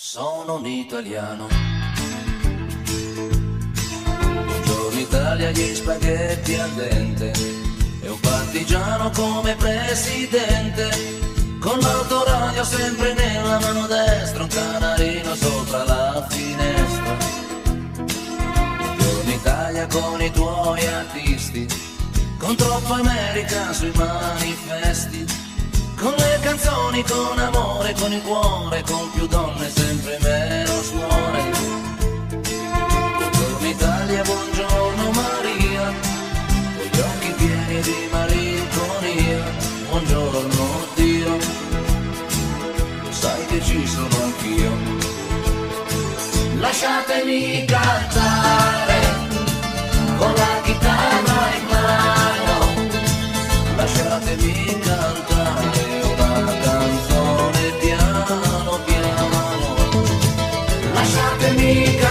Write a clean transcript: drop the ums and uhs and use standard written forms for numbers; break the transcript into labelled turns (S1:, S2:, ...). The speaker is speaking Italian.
S1: Sono un italiano. Buongiorno Italia, gli spaghetti al dente e un partigiano come presidente, con l'autoradio sempre nella mano destra, un canarino sopra la finestra. Buongiorno Italia con i tuoi artisti, con troppo America sui manifesti, con le canzoni, con amore, con il cuore, con più donne, sempre meno suore. Buongiorno Italia, buongiorno Maria, con gli occhi pieni di malinconia. Buongiorno Dio, lo sai che ci sono anch'io. Lasciatemi cantare con la chitarra in mano, lasciatemi cantare una canzone piano piano, lasciatemi cantare